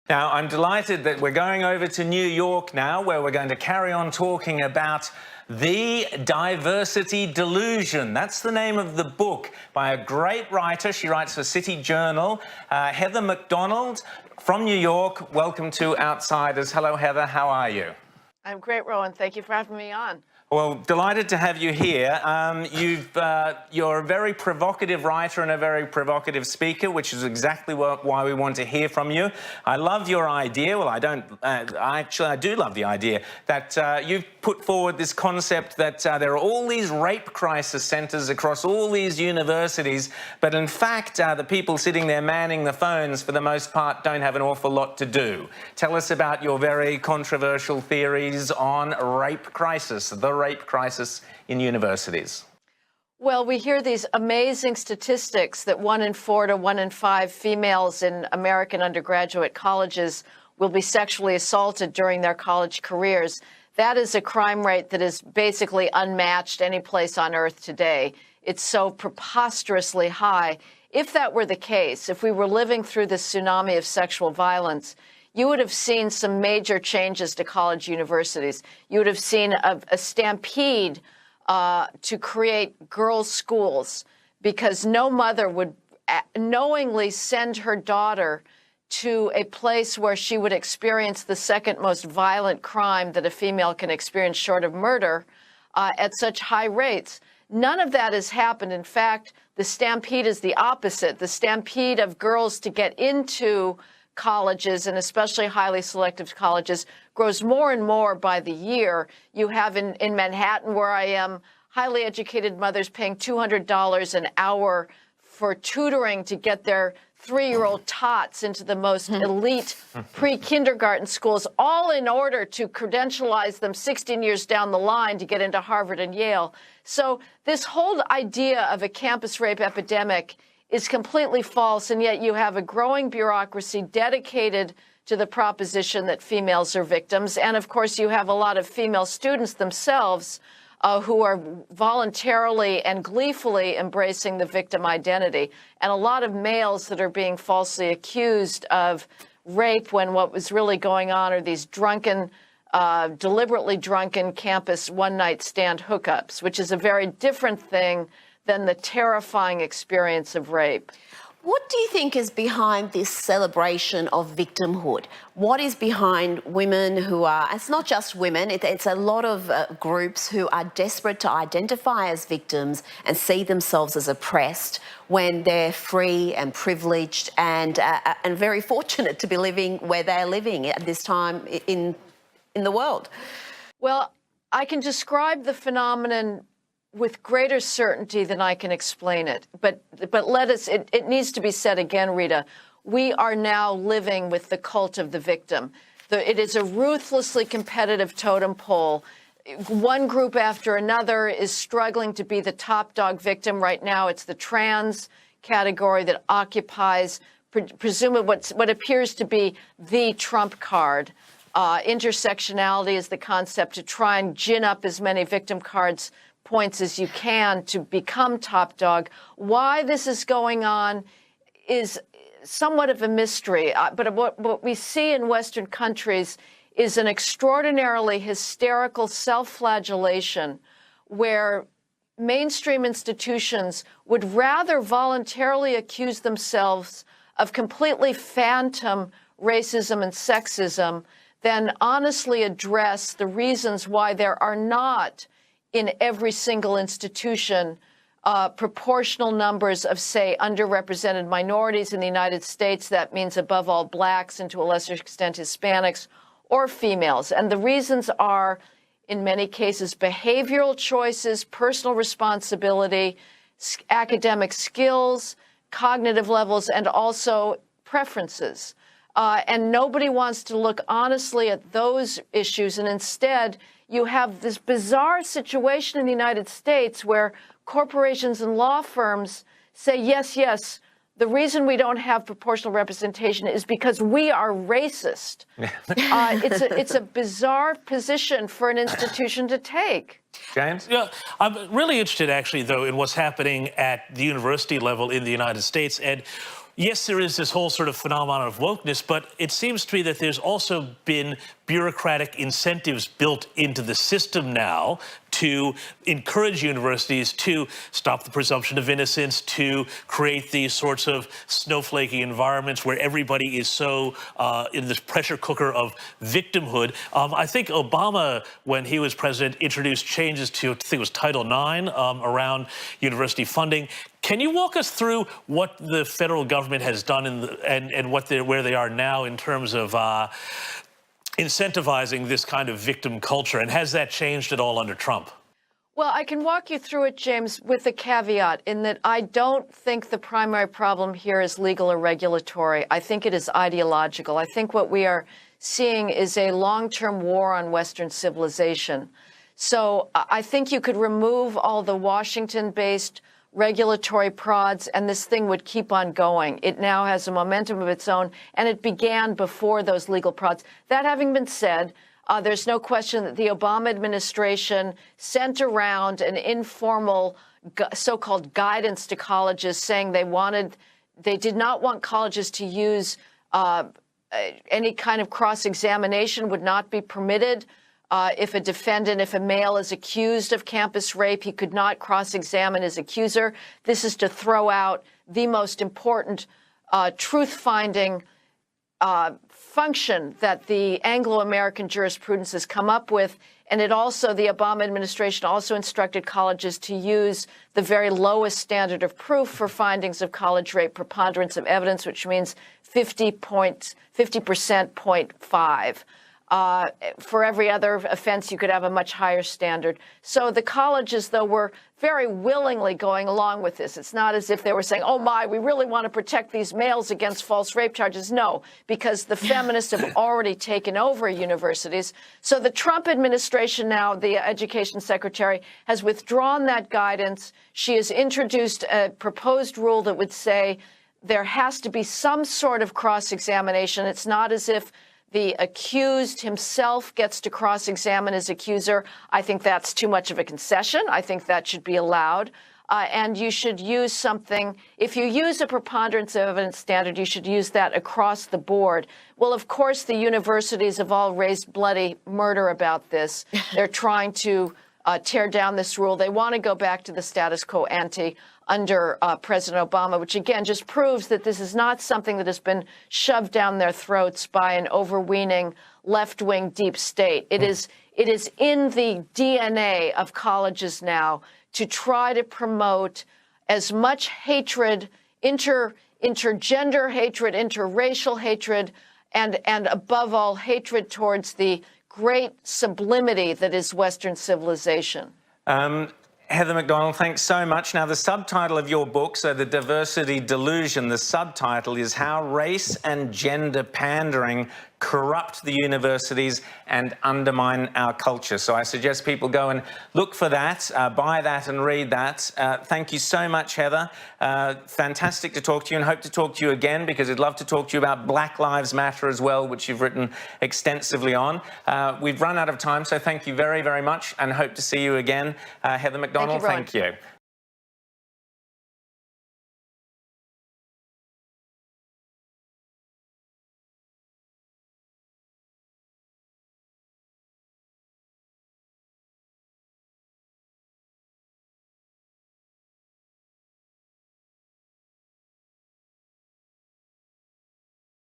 Now, I'm delighted that we're going over to New York now, where we're going to carry on talking about the Diversity Delusion. That's the name of the book by a great writer. She writes for City Journal, Heather McDonald from New York. Welcome to Outsiders. Hello, Heather. How are you? I'm great, Rowan. Thank you for having me on. Well, delighted to have you here. You're a very provocative writer and a very provocative speaker, which is exactly why we want to hear from you. I love your idea. Well, I do love the idea that you've put forward this concept that there are all these rape crisis centres across all these universities, but in fact, the people sitting there manning the phones, for the most part, don't have an awful lot to do. Tell us about your very controversial theories on rape crisis, the rape crisis in universities. Well, we hear these amazing statistics that 1 in 4 to 1 in 5 females in American undergraduate colleges will be sexually assaulted during their college careers. That is a crime rate that is basically unmatched any place on earth today. It's so preposterously high. If that were the case, if we were living through this tsunami of sexual violence, you would have seen some major changes to college universities. You would have seen a stampede to create girls' schools, because no mother would knowingly send her daughter to a place where she would experience the second most violent crime that a female can experience short of murder at such high rates. None of that has happened. In fact, the stampede is the opposite. The stampede of girls to get into colleges, and especially highly selective colleges, grows more and more by the year. You have in Manhattan, where I am, highly educated mothers paying $200 an hour for tutoring to get their 3-year-old tots into the most elite pre-kindergarten schools, all in order to credentialize them 16 years down the line to get into Harvard and Yale. So this whole idea of a campus rape epidemic is completely false, and yet you have a growing bureaucracy dedicated to the proposition that females are victims. And of course, you have a lot of female students themselves who are voluntarily and gleefully embracing the victim identity, and a lot of males that are being falsely accused of rape when what was really going on are these drunken, deliberately drunken campus one-night stand hookups, which is a very different thing than the terrifying experience of rape. What do you think is behind this celebration of victimhood? What is behind women who are, it's not just women, it's a lot of groups who are desperate to identify as victims and see themselves as oppressed when they're free and privileged and very fortunate to be living where they're living at this time in the world? Well, I can describe the phenomenon with greater certainty than I can explain it. But it needs to be said again, Rita, we are now living with the cult of the victim. It is a ruthlessly competitive totem pole. One group after another is struggling to be the top dog victim. Right now, it's the trans category that occupies presumably what appears to be the trump card. Intersectionality is the concept to try and gin up as many victim cards points as you can to become top dog. Why this is going on is somewhat of a mystery. But what we see in Western countries is an extraordinarily hysterical self-flagellation where mainstream institutions would rather voluntarily accuse themselves of completely phantom racism and sexism than honestly address the reasons why there are not in every single institution proportional numbers of, say, underrepresented minorities in the United States. That means above all blacks and to a lesser extent Hispanics or females. And the reasons are, in many cases, behavioral choices, personal responsibility, academic skills, cognitive levels, and also preferences. And nobody wants to look honestly at those issues, and instead you have this bizarre situation in the United States where corporations and law firms say, yes, the reason we don't have proportional representation is because we are racist. It's a bizarre position for an institution to take. James? Yeah, I'm really interested, actually, though, in what's happening at the university level in the United States. And yes, there is this whole sort of phenomenon of wokeness, but it seems to me that there's also been bureaucratic incentives built into the system now to encourage universities to stop the presumption of innocence, to create these sorts of snowflakey environments where everybody is so in this pressure cooker of victimhood. I think Obama, when he was president, introduced changes to, I think it was Title IX around university funding. Can you walk us through what the federal government has done and where they are now in terms of incentivizing this kind of victim culture? And has that changed at all under Trump? Well, I can walk you through it, James, with a caveat in that I don't think the primary problem here is legal or regulatory. I think it is ideological. I think what we are seeing is a long-term war on Western civilization. So I think you could remove all the Washington-based regulatory prods, and this thing would keep on going. It now has a momentum of its own, and it began before those legal prods. That having been said, there's no question that the Obama administration sent around an informal so-called guidance to colleges saying they did not want colleges to use any kind of cross-examination would not be permitted. If a male is accused of campus rape, he could not cross-examine his accuser. This is to throw out the most important truth-finding function that the Anglo-American jurisprudence has come up with. And the Obama administration also instructed colleges to use the very lowest standard of proof for findings of college rape, preponderance of evidence, which means 50%, 0.5. For every other offense, you could have a much higher standard. So the colleges, though, were very willingly going along with this. It's not as if they were saying, oh, my, we really want to protect these males against false rape charges. No, because the feminists have already taken over universities. So the Trump administration now, the education secretary, has withdrawn that guidance. She has introduced a proposed rule that would say there has to be some sort of cross-examination. It's not as if the accused himself gets to cross-examine his accuser. I think that's too much of a concession. I think that should be allowed. And you should use something, if you use a preponderance of evidence standard, you should use that across the board. Well, of course, the universities have all raised bloody murder about this. They're trying to tear down this rule. They want to go back to the status quo ante under President Obama, which again just proves that this is not something that has been shoved down their throats by an overweening left-wing deep state. It is in the DNA of colleges now to try to promote as much hatred, intergender hatred, interracial hatred, and above all, hatred towards the great sublimity that is Western civilization. Heather McDonald, thanks so much. Now, the subtitle of your book, so The Diversity Delusion, the subtitle is How Race and Gender Pandering Corrupt the Universities and Undermine Our Culture. So I suggest people go and look for that, buy that and read that. Thank you so much, Heather. Fantastic to talk to you, and hope to talk to you again, because I'd love to talk to you about Black Lives Matter as well, which you've written extensively on. We've run out of time, so thank you very, very much, and hope to see you again. Heather McDonald, thank you.